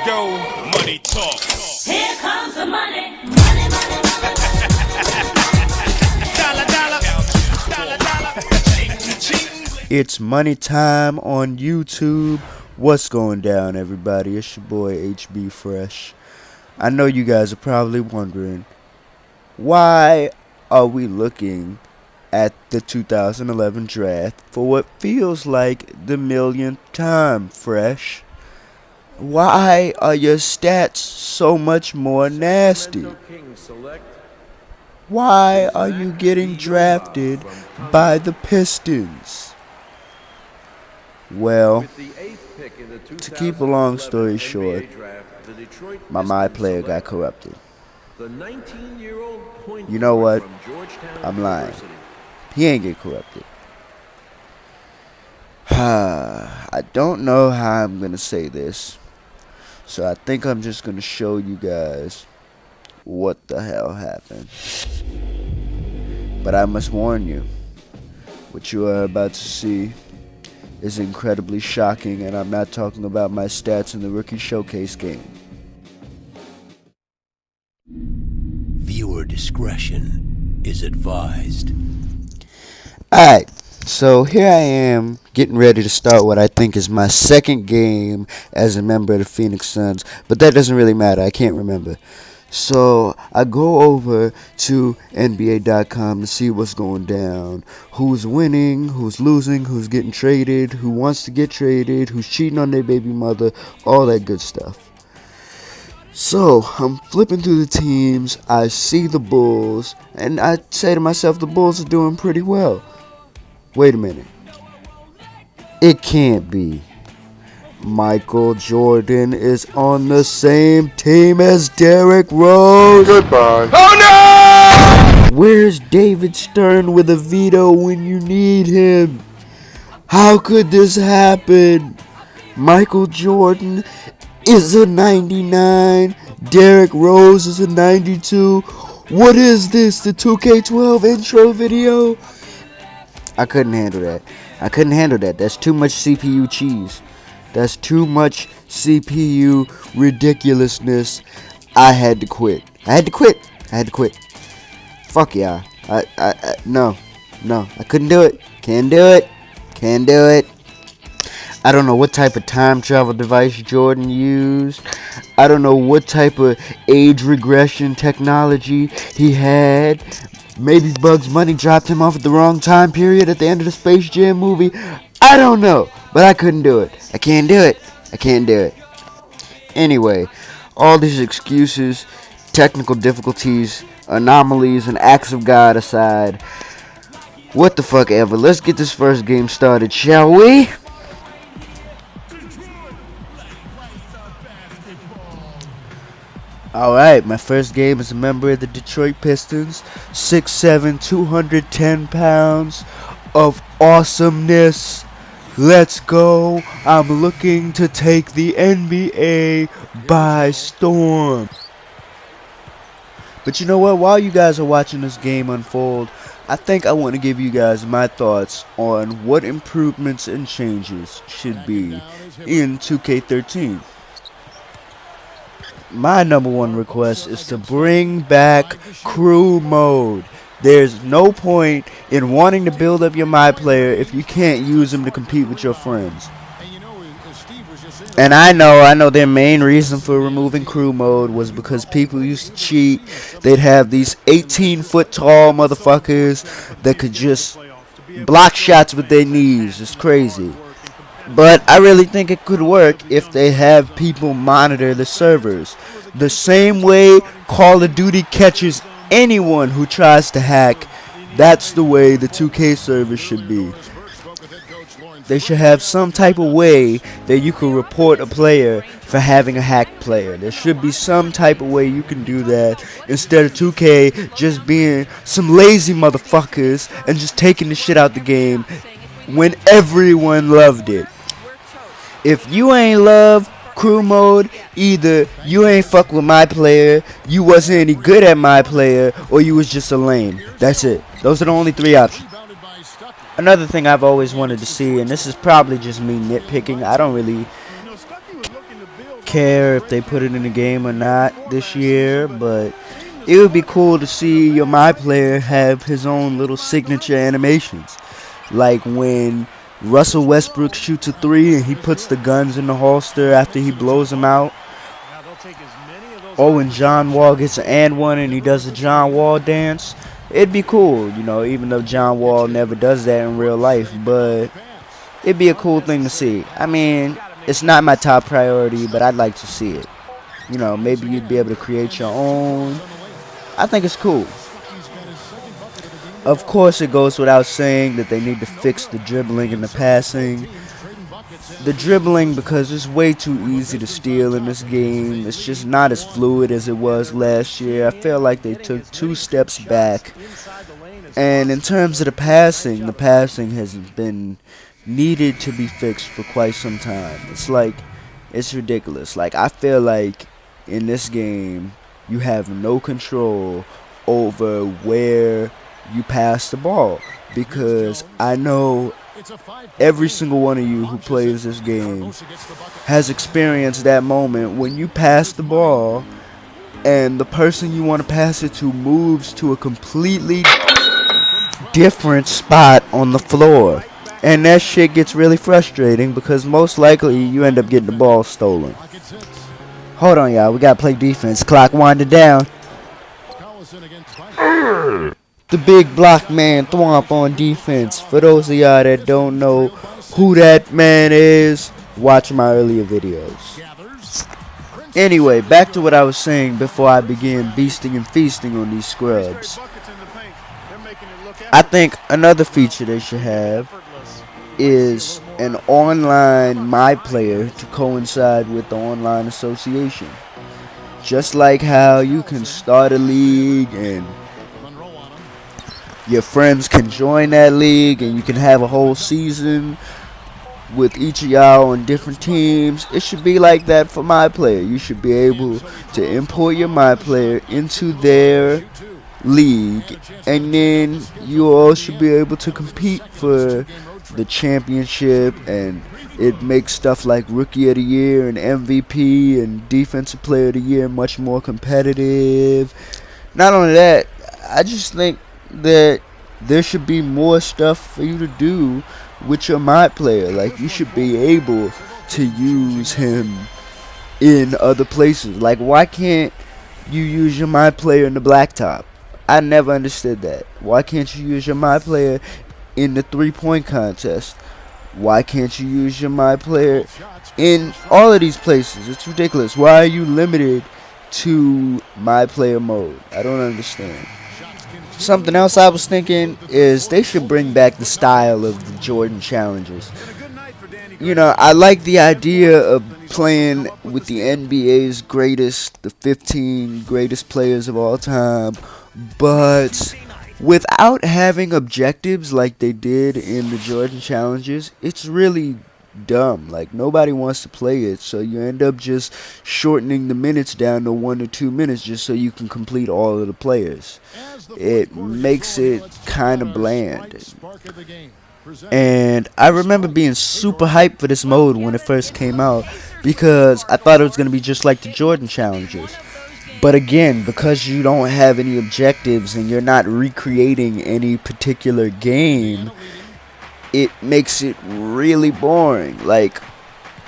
go, money talk. Here comes the money. Money, money, money. Dollar, dollar, dollar, dollar. It's money time on YouTube. What's going down, everybody? It's your boy HBFresh. I know you guys are probably wondering, why are we looking at the 2011 draft for what feels like the millionth time, Fresh? Why are your stats so much more nasty? Why are you getting drafted by the Pistons? Well, to keep a long story short, my player got corrupted. You know what? I'm lying. He ain't get corrupted. I don't know how I'm going to say this, so I think I'm just going to show you guys what the hell happened. But I must warn you, what you are about to see is incredibly shocking, and I'm not talking about my stats in the Rookie Showcase game. Viewer discretion is advised. Alright, so here I am getting ready to start what I think is my second game as a member of the Phoenix Suns, but that doesn't really matter, I can't remember. So I go over to NBA.com to see what's going down, who's winning, who's losing, who's getting traded, who wants to get traded, who's cheating on their baby mother, all that good stuff. So I'm flipping through the teams, I see the Bulls, and I say to myself, the Bulls are doing pretty well. Wait a minute. It can't be. Michael Jordan is on the same team as Derrick Rose. Goodbye. Oh no! Where's David Stern with a veto when you need him? How could this happen? Michael Jordan is a 99. Derrick Rose is a 92. What is this? The 2K12 intro video? I couldn't handle that. That's too much CPU cheese. That's too much CPU ridiculousness. I had to quit. Fuck yeah. No. I couldn't do it. Can't do it. I don't know what type of time travel device Jordan used. I don't know what type of age regression technology he had. Maybe Bugs Bunny dropped him off at the wrong time period at the end of the Space Jam movie. I don't know, but I couldn't do it. I can't do it. Anyway, all these excuses, technical difficulties, anomalies, and acts of God aside, what the fuck ever. Let's get this first game started, shall we? Alright, my first game as a member of the Detroit Pistons. 6'7", 210 pounds of awesomeness. Let's go. I'm looking to take the NBA by storm. But you know what? While you guys are watching this game unfold, I think I want to give you guys my thoughts on what improvements and changes should be in 2K13. My number one request is to bring back crew mode. There's no point in wanting to build up your my player if you can't use him to compete with your friends. And I know their main reason for removing crew mode was because people used to cheat. They'd have these 18-foot tall motherfuckers that could just block shots with their knees. It's crazy. But I really think it could work if they have people monitor the servers. The same way Call of Duty catches anyone who tries to hack, that's the way the 2K servers should be. They should have some type of way that you can report a player for having a hacked player. There should be some type of way you can do that instead of 2K just being some lazy motherfuckers and just taking the shit out the game when everyone loved it. If you ain't love crew mode, either you ain't fuck with my player, you wasn't any good at my player, or you was just a lame. That's it. Those are the only three options. Another thing I've always wanted to see, and this is probably just me nitpicking, I don't really care if they put it in the game or not this year, but it would be cool to see your My Player have his own little signature animations. Like when Russell Westbrook shoots a 3 and he puts the guns in the holster after he blows them out. Or when John Wall gets an and one and he does a John Wall dance. It'd be cool, you know, even though John Wall never does that in real life, but it'd be a cool thing to see. I mean, it's not my top priority, but I'd like to see it. You know, maybe you'd be able to create your own. I think it's cool. Of course, it goes without saying that they need to fix the dribbling and the passing. The dribbling, because it's way too easy to steal in this game. It's just not as fluid as it was last year. I feel like they took 2 steps back. And in terms of the passing has been needed to be fixed for quite some time. It's ridiculous. Like, I feel like in this game, you have no control over where you pass the ball, because I know every single one of you who plays this game has experienced that moment when you pass the ball and the person you want to pass it to moves to a completely different spot on the floor, and that shit gets really frustrating because most likely you end up getting the ball stolen. Hold on, y'all, we gotta play defense. Clock winding down. The big block man Thwomp on defense. For those of y'all that don't know who that man is, watch my earlier videos. Anyway, back to what I was saying before I began beasting and feasting on these scrubs. I think another feature they should have is an online My Player to coincide with the online association. Just like how you can start a league and your friends can join that league and you can have a whole season with each of y'all on different teams. It should be like that for My Player. You should be able to import your My Player into their league, and then you all should be able to compete for the championship, and it makes stuff like Rookie of the Year and MVP and Defensive Player of the Year much more competitive. Not only that, I just think that there should be more stuff for you to do with your My Player. Like, you should be able to use him in other places. Like, why can't you use your My Player in the blacktop? I never understood that. Why can't you use your My Player in the 3-point contest? Why can't you use your My Player in all of these places? It's ridiculous. Why are you limited to My Player mode? I don't understand. Something else I was thinking is they should bring back the style of the Jordan challenges. You know, I like the idea of playing with the NBA's greatest, the 15 greatest players of all time, but without having objectives like they did in the Jordan challenges, it's really dumb. Like, nobody wants to play it, so you end up just shortening the minutes down to 1 or 2 minutes just so you can complete all of the players. It makes it kind of bland. And I remember being super hyped for this mode when it first came out, because I thought it was going to be just like the Jordan challenges. But again, because you don't have any objectives and you're not recreating any particular game, it makes it really boring. Like,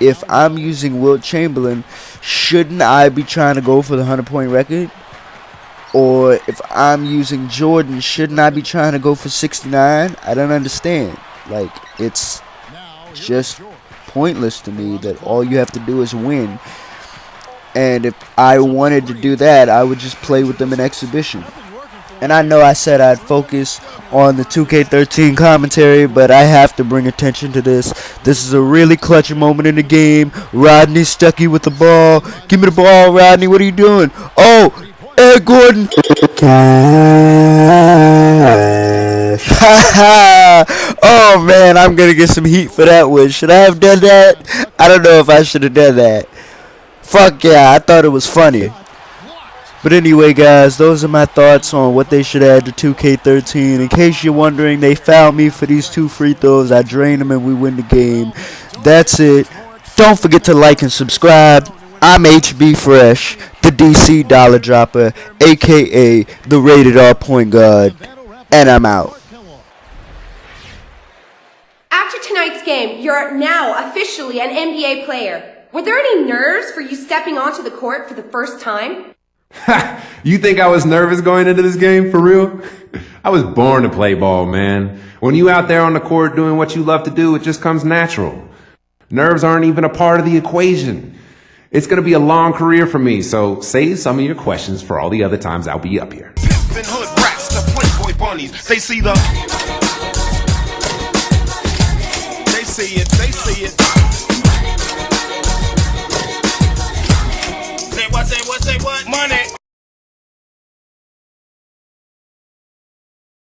if I'm using Wilt Chamberlain, shouldn't I be trying to go for the 100-point record? Or if I'm using Jordan, shouldn't I be trying to go for 69? I don't understand. Like, it's just pointless to me that all you have to do is win. And if I wanted to do that, I would just play with them in exhibition. And I know I said I'd focus on the 2K13 commentary, but I have to bring attention to this. This is a really clutch moment in the game. Rodney Stuckey with the ball. Give me the ball, Rodney. What are you doing? Oh, Eric Gordon. Oh, man, I'm going to get some heat for that one. Should I have done that? I don't know if I should have done that. Fuck yeah, I thought it was funny. But anyway, guys, those are my thoughts on what they should add to 2K13. In case you're wondering, they fouled me for these 2 free throws. I drained them and we win the game. That's it. Don't forget to like and subscribe. I'm HBFresh, the DC Dollar Dropper, aka the Rated R Point Guard, and I'm out. After tonight's game, you're now officially an NBA player. Were there any nerves for you stepping onto the court for the first time? Ha! You think I was nervous going into this game, for real? I was born to play ball, man. When you out there on the court doing what you love to do, it just comes natural. Nerves aren't even a part of the equation. It's gonna be a long career for me, so save some of your questions for all the other times I'll be up here. Pimpin' hood rats, the Playboy bunnies. They see the